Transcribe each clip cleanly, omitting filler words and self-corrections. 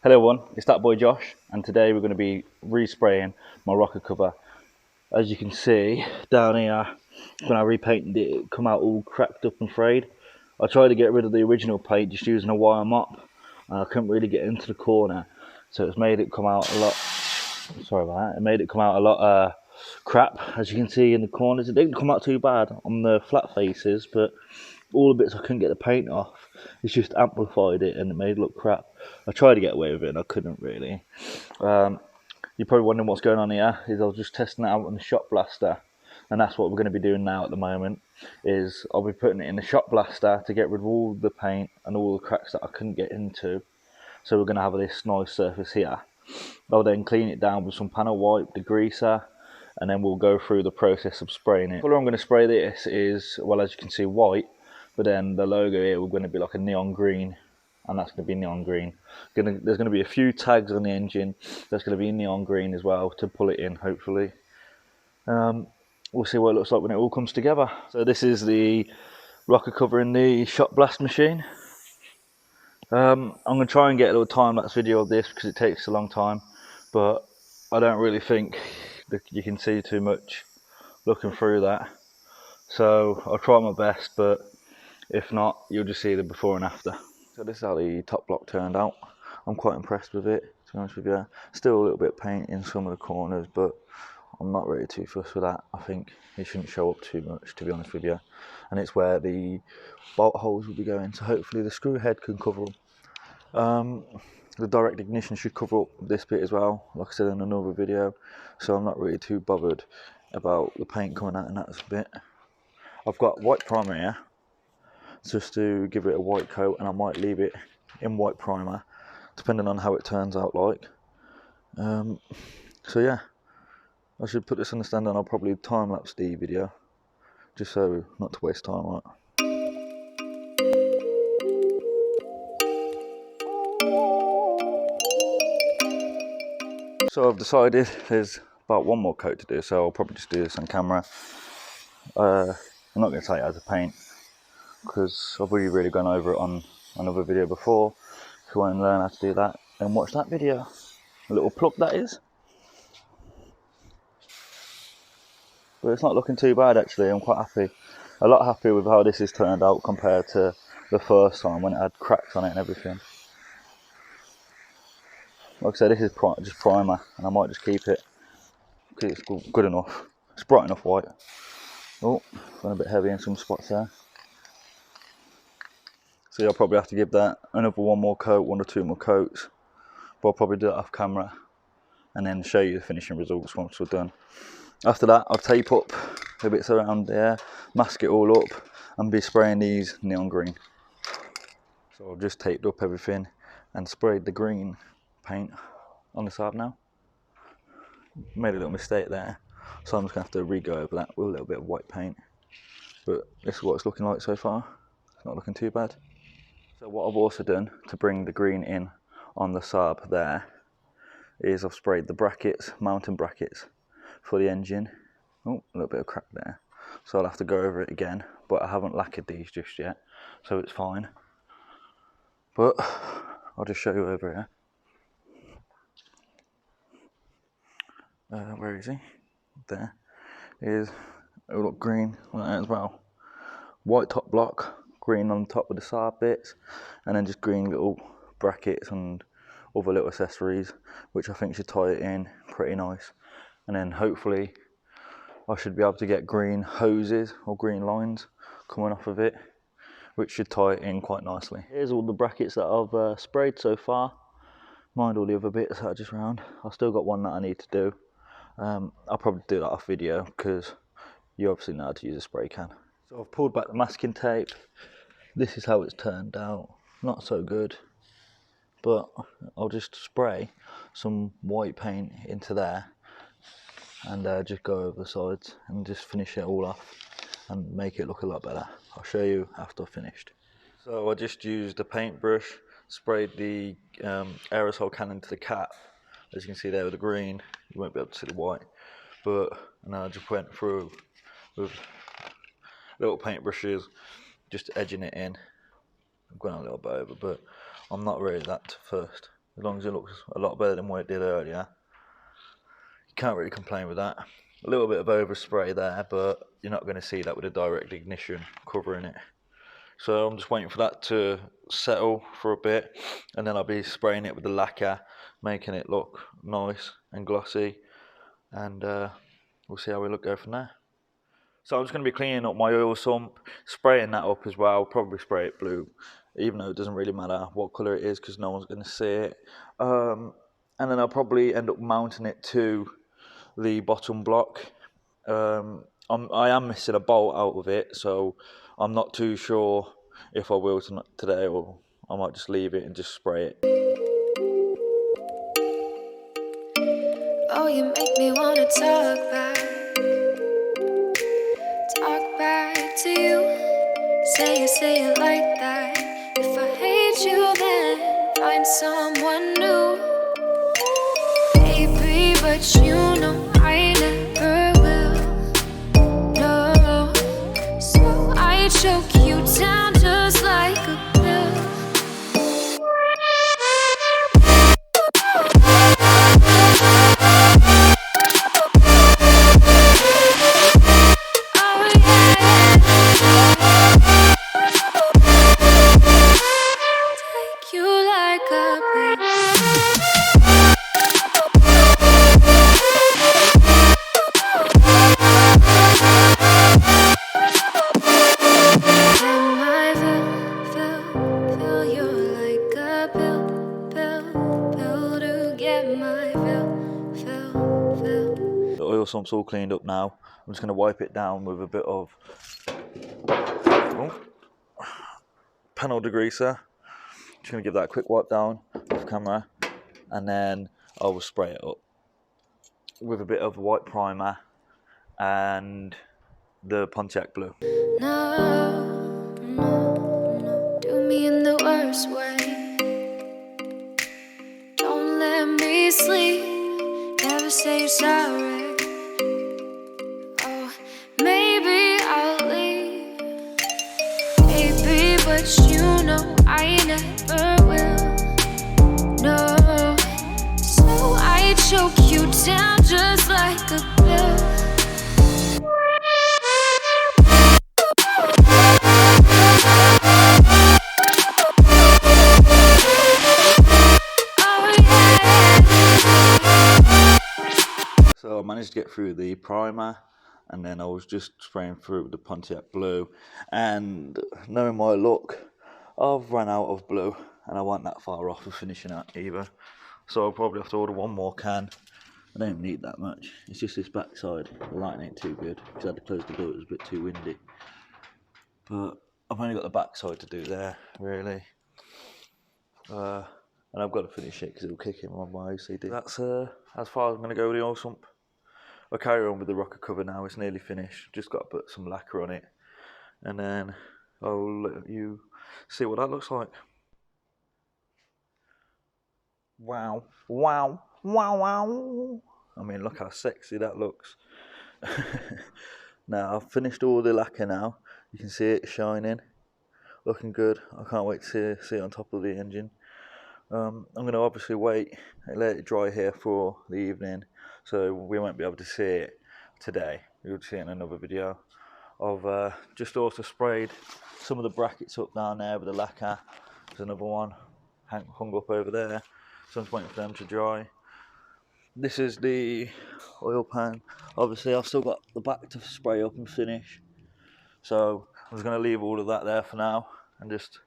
Hello everyone, it's that boy Josh, and today we're going to be respraying my rocker cover. As you can see down here, when I repainted it, it come out all cracked up and frayed. I tried to get rid of the original paint just using a wire mop, and I couldn't really get into the corner, so it's made it come out a lot. Sorry about that. It made it come out a lot crap, as you can see in the corners. It didn't come out too bad on the flat faces, but all the bits I couldn't get the paint off, it's just amplified it and it made it look crap. I tried to get away with it and I couldn't really. You're probably wondering what's going on here. Is I was just testing it out on the shot blaster, and that's what we're going to be doing now at the moment. Is I'll be putting it in the shot blaster to get rid of all the paint and all the cracks that I couldn't get into. So we're going to have this nice surface here. I'll then clean it down with some panel wipe, degreaser, and then we'll go through the process of spraying it. The colour I'm going to spray this is, well, as you can see, white. But then the logo here, we're going to be like a neon green, and that's going to be neon green. There's going to be a few tags on the engine that's going to be neon green as well to pull it in, hopefully. We'll see what it looks like when it all comes together. So this is the rocker cover in the shot blast machine. I'm going to try and get a little time-lapse video of this because it takes a long time, but I don't really think that you can see too much looking through that. So I'll try my best, but if not, you'll just see the before and after. So this is how the top block turned out. I'm quite impressed with it, to be honest with you. Still a little bit of paint in some of the corners, but I'm not really too fussed with that. I think it shouldn't show up too much, to be honest with you. And it's where the bolt holes will be going, so hopefully the screw head can cover them. The direct ignition should cover up this bit as well, like I said in another video. So I'm not really too bothered about the paint coming out in that bit. I've got white primer here, just to give it a white coat, and I might leave it in white primer depending on how it turns out like. So yeah, I should put this on the stand and I'll probably time-lapse the video just so not to waste time on it. So I've decided there's about one more coat to do, so I'll probably just do this on camera. I'm not going to tell you how to paint because I've really gone over it on another video before. If you want to learn how to do that, then watch that video. A little plug that is. But it's not looking too bad actually. I'm quite happy. A lot happy with how this has turned out compared to the first time when it had cracks on it and everything. Like I said, this is just primer, and I might just keep it because it's good enough. It's bright enough white. Oh, gone a bit heavy in some spots there. So I'll probably have to give that another one more coat, 1 or 2 more coats. But I'll probably do that off camera and then show you the finishing results once we're done. After that, I'll tape up the bits around there, mask it all up, and be spraying these neon green. So I've just taped up everything and sprayed the green paint on the Saab now. Made a little mistake there, so I'm just going to have to re-go over that with a little bit of white paint. But this is what it's looking like so far. It's not looking too bad. So what I've also done to bring the green in on the Saab there is I've sprayed the brackets, mounting brackets for the engine. Oh, a little bit of crack there. So I'll have to go over it again, but I haven't lacquered these just yet, so it's fine. But I'll just show you over here. Where is he? There. Is it will look green like that as well. White top block, green on top of the Saab bits, and then just green little brackets and other little accessories, which I think should tie it in pretty nice. And then hopefully I should be able to get green hoses or green lines coming off of it, which should tie it in quite nicely. Here's all the brackets that I've sprayed so far. Mind all the other bits that are just round. I've still got one that I need to do. I'll probably do that off video because you obviously know how to use a spray can. So I've pulled back the masking tape. This is how it's turned out. Not so good, but I'll just spray some white paint into there and just go over the sides and just finish it all off and make it look a lot better. I'll show you after I've finished. So I just used a paintbrush, sprayed the aerosol can into the cap. As you can see there with the green, you won't be able to see the white, but and I just went through with little paintbrushes, just edging it in. I'm going a little bit over, but I'm not really that first. as long as it looks a lot better than what it did earlier. You can't really complain with that. A little bit of overspray there, but you're not going to see that with a direct ignition covering it. So I'm just waiting for that to settle for a bit, and then I'll be spraying it with the lacquer, making it look nice and glossy, and we'll see how we go from there. So I'm just going to be cleaning up my oil sump, spraying that up as well, probably spray it blue, even though it doesn't really matter what colour it is because no one's going to see it. And then I'll probably end up mounting it to the bottom block. I am missing a bolt out of it, so I'm not too sure if I will today, or I might just leave it and just spray it. Oh, you make me wanna talk back to you. Say it like that. If I hate you, then find someone new. Baby, but you know I never will. No, so I choke you down just like a pill. The oil sump's all cleaned up now. I'm just going to wipe it down with a bit of panel degreaser. Just going to give that a quick wipe down off camera, and then I will spray it up with a bit of white primer and the Pontiac blue. No, do me in the worst way. Don't let me sleep, never say sorry. Oh, maybe I'll leave, baby, but you know I never will. No, so I choke you down just like a pill. So I managed to get through the primer, and then I was just spraying through with the Pontiac blue, and knowing my luck, I've run out of blue and I wasn't that far off of finishing that either, so I'll probably have to order one more can. I don't need that much, it's just this back side, the lighting ain't too good because I had to close the door, it was a bit too windy, but I've only got the back side to do there really, and I've got to finish it because it'll kick in on my OCD. That's as far as I'm going to go with the oil sump. I'll carry on with the rocker cover now, it's nearly finished, just got to put some lacquer on it, and then I'll let you see what that looks like. Wow, wow, wow, wow. I mean, look how sexy that looks. Now, I've finished all the lacquer now, you can see it shining, looking good. I can't wait to see it on top of the engine. I'm going to obviously wait and let it dry here for the evening, so we won't be able to see it today. You'll see it in another video. I've just also sprayed some of the brackets up down there with the lacquer. There's another one hung up over there, so I'm just waiting for them to dry. This is the oil pan. Obviously I've still got the back to spray up and finish, so I'm just going to leave all of that there for now and just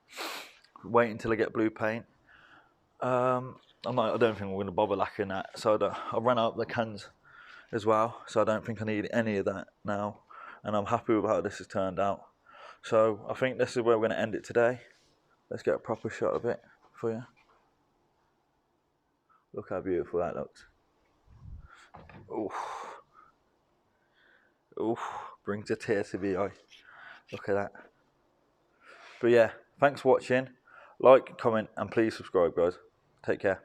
wait until I get blue paint. I don't think we're going to bother lacquering that, so I ran out of the cans as well, so I don't think I need any of that now, and I'm happy with how this has turned out. So I think this is where we're going to end it today. Let's get a proper shot of it for you. Look how beautiful that looks. Oof. Oof, brings a tear to the eye. Look at that. But yeah, thanks for watching. Like, comment, and please subscribe, guys. Take care.